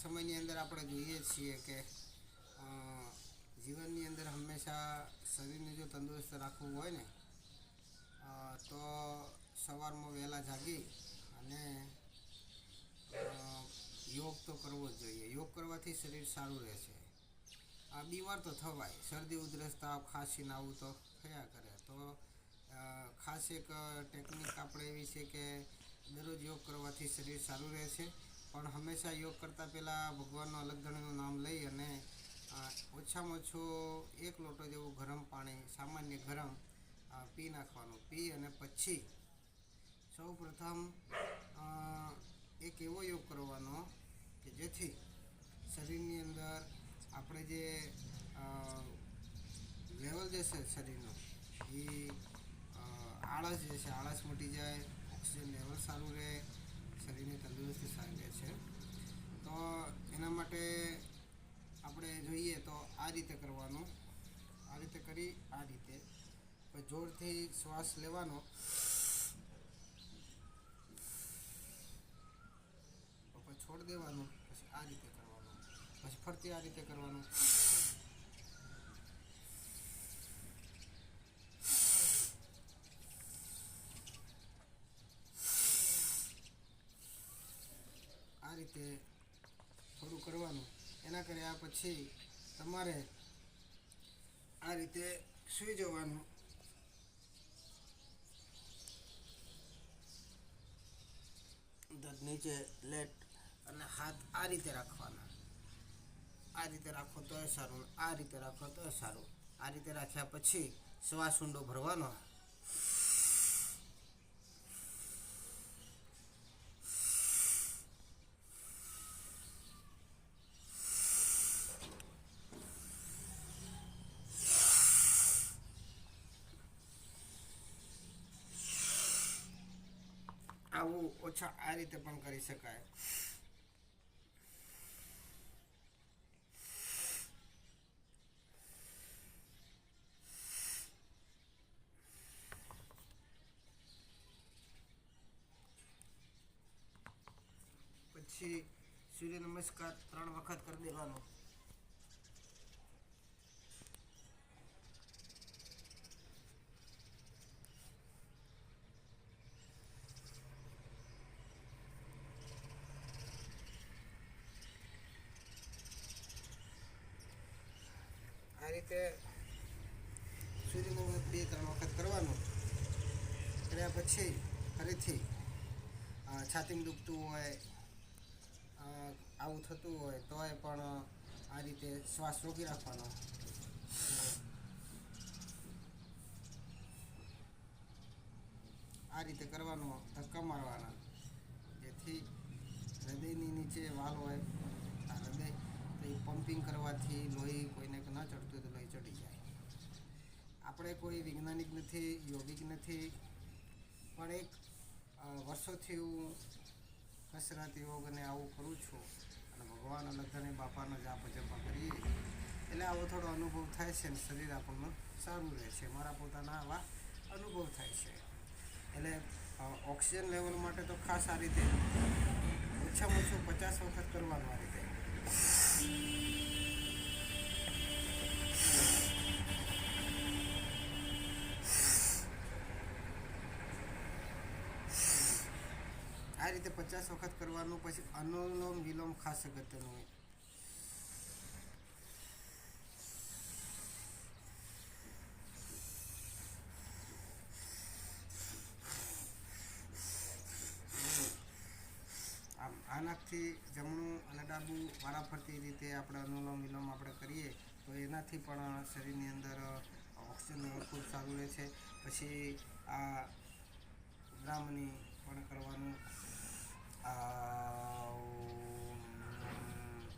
સમયની અંદર આપણે જોઈએ છીએ કે જીવનની અંદર હંમેશા શરીરને જો તંદુરસ્ત રાખવું હોય ને તો સવારમાં વહેલા જાગી અને યોગ તો કરવો જ જોઈએ. યોગ કરવાથી શરીર સારું રહે છે. બીમાર તો થવાય, શરદી ઉધરસ તાવ ખાંસી આવું તો થયા કરે. તો ખાસ એક ટેકનિક આપણે એવી છે કે દરરોજ યોગ કરવાથી શરીર સારું રહે છે. પણ હંમેશા યોગ કરતાં પહેલાં ભગવાનનું અલગ ગણનું નામ લઈ અને ઓછામાં ઓછું 1 લોટો જેવું ગરમ પાણી સામાન્ય ગરમ પી નાખવાનું. પી અને પછી સૌ પ્રથમ એક એવો યોગ કરવાનો કે જેથી શરીરની અંદર આપણે જે લેવલ જે છે શરીરનું એ આળસ જે છે આળસ મટી જાય, ઓક્સિજન લેવલ સારું રહે, શરીરની તંદુરસ્તી સારી રહે છે. તો એના માટે આપણે જોઈએ તો આ રીતે કરવાનું. આ રીતે કરી આ રીતે જોરથી શ્વાસ લેવાનો, પછી છોડ દેવાનું, પછી આ રીતે કરવાનું, પછી ફરતી આ રીતે કરવાનું. આ રીતે થોડું કરવાનું. એના કર્યા પછી તમારે આ રીતે સૂઈ જવાનું. નીચે લેટ અને હાથ આ રીતે રાખવાના. આ રીતે રાખો તો એ સારું, આ રીતે રાખો તો એ સારું. આ રીતે રાખ્યા પછી શ્વાસ ઊંડો ભરવાનો. આવું ઓછા આ રીતે પણ કરી શકાય. પછી સૂર્ય નમસ્કાર 3 વખત કરી દેવાનો. આ રીતે સૂર્ય નમસ્કાર 2-3 વખત કરવાનું. કર્યા પછી ફરીથી છાતીમાં દુખતું હોય, આવું થતું હોય તોય પણ આ રીતે શ્વાસ રોકી રાખવાનો. આ રીતે કરવાનો, ધક્કા મારવાના, જેથી હૃદયની નીચે વાલ હોય, આ હૃદય તો એ પમ્પિંગ કરવાથી લોહી કોઈને ન ચડતું તો લોહી ચડી જાય. આપણે કોઈ વૈજ્ઞાનિક નથી, યોગિક નથી, પણ એક વર્ષોથી હું કસરત યોગ અને આવું કરું છું અને ભગવાન અલગધણી બાપાનો જાપ જપા કરીએ એટલે આવો થોડો અનુભવ થાય છે અને શરીર આપણનું સારું રહે છે. મારા પોતાના આવા અનુભવ થાય છે. એટલે ઓક્સિજન લેવલ માટે તો ખાસ આ રીતે ઓછામાં ઓછું 50 વખત કરવાનું. આ રીતે આ રીતે 50 વખત કરવાનું. પછી અનુલોમ વિલોમ ખાસ અગત્યનું હોય. આ નાકથી જમણું અને ડાબું વારાફરતી રીતે આપણે અનુલોમ વિલોમ આપણે કરીએ તો એનાથી પણ શરીરની અંદર ઓક્સિજન લેવલ ખૂબ સારું રહે છે. પછી આ બ્રાહ્મણી પણ કરવાનું.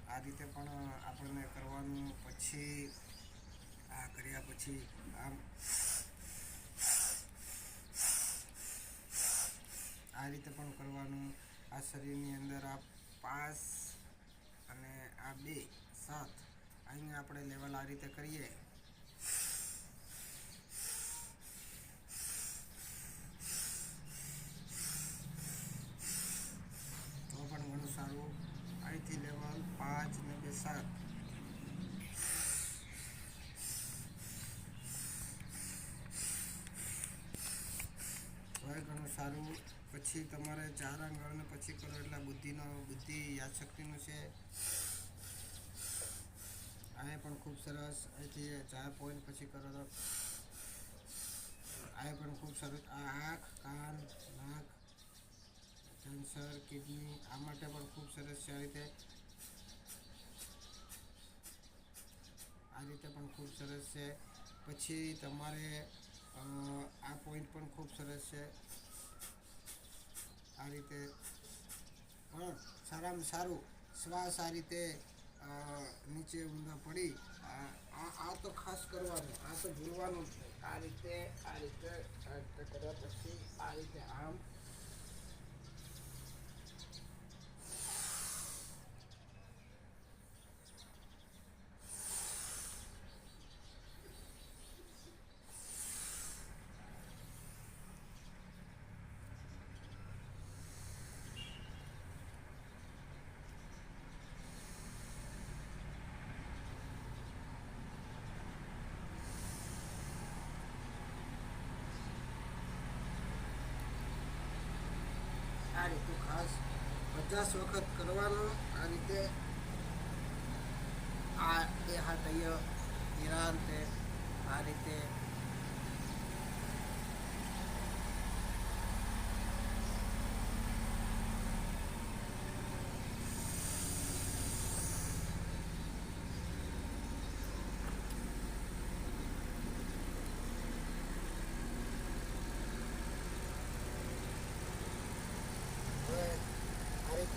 આ રીતે પણ આપણને કરવાનું. પછી આ કર્યા પછી આમ આ રીતે પણ કરવાનું. આ શરીરની અંદર આ 5 અને આ 2 7 અહીંયા આપણે લેવલ આ રીતે કરીએ તો પણ ઘણું સારું. અહીંથી લેવલ તોય ઘણું સારું. પછી તમારે 4 આંગળને પછી કરો એટલે બુદ્ધિ યાદશક્તિનું છે. આ પણ ખૂબ સરસ. અહીંથી 4 પોઈન્ટ પછી કરો તો આ પણ ખૂબ સરસ. આ આંખ, કાન, નાક, કેન્સર, કિડની, આ માટે પણ ખૂબ સરસ છે. આ રીતે પણ ખૂબ સરસ છે. પછી તમારે આ પોઈન્ટ પણ ખૂબ સરસ છે. આ રીતે પણ સારામાં સારું શ્વાસ આ રીતે નીચે ઊંધા પડી આ તો ખાસ કરવાનું, આ તો ભૂલવાનું જ નહીં. આ રીતે કર્યા પછી આ રીતે આમ આ રીતે ખાસ 50 વખત કરવાનું. આ રીતે આ બે હાથ અહીંયા નિરાંતે આ રીતે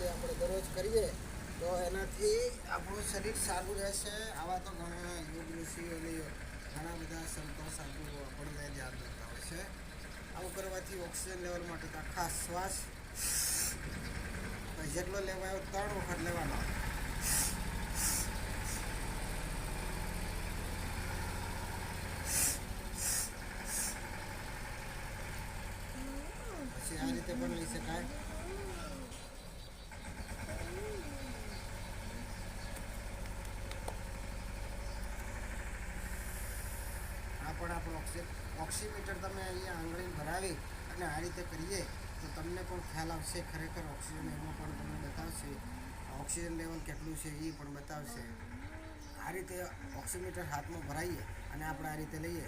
આપણે દરરોજ કરીએ તો એનાથી આપણું શરીર સારું રહેશે. આવા તો ઘણા યોગ ઋષિઓ ઘણા બધા સંતો સાધુઓ આપણને ધ્યાન દેતા હોય છે. આવું કરવાથી ઓક્સિજન લેવલ માટે તો ખાસ શ્વાસ જેટલો લેવાયો 3 વખત લેવાનો. પછી આ રીતે પણ લઈ શકાય. પણ આપણો ઓક્સિમીટર તમે અહીંયા આંગળી ભરાવી અને આ રીતે કરીએ તો તમને પણ ખ્યાલ આવશે. ખરેખર ઓક્સિજન એમાં પણ તમને બતાવશે. ઓક્સિજન લેવલ કેટલું છે એ પણ બતાવશે. આ રીતે ઓક્સિમીટર હાથમાં ભરાઈએ અને આપણે આ રીતે લઈએ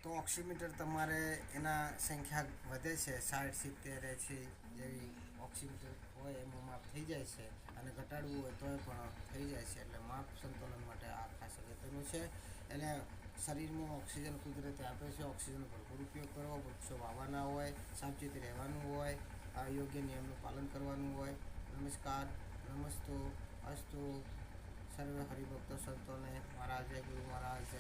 તો ઓક્સિમીટર તમારે એના સંખ્યા વધે છે. 60-70 છે જેવી ઓક્સિમીટર હોય એમાં માપ થઈ જાય છે. અને ઘટાડવું હોય તોય પણ થઈ જાય છે. એટલે માપ સંતુલન માટે આ ખાસ અગત્યનું છે. એટલે શરીરમાં ઓક્સિજન કુદરતે આપે છે. ઓક્સિજનનો ભરપૂર ઉપયોગ કરવો, વૃક્ષો વાવવાના હોય, સાવચેતી રહેવાનું હોય, આ યોગ્ય નિયમનું પાલન કરવાનું હોય. નમસ્કાર, નમસ્તો, અસ્તુ સર્વે હરિભક્તો સંતોને મારા જય ગુરુ મહારાજ જય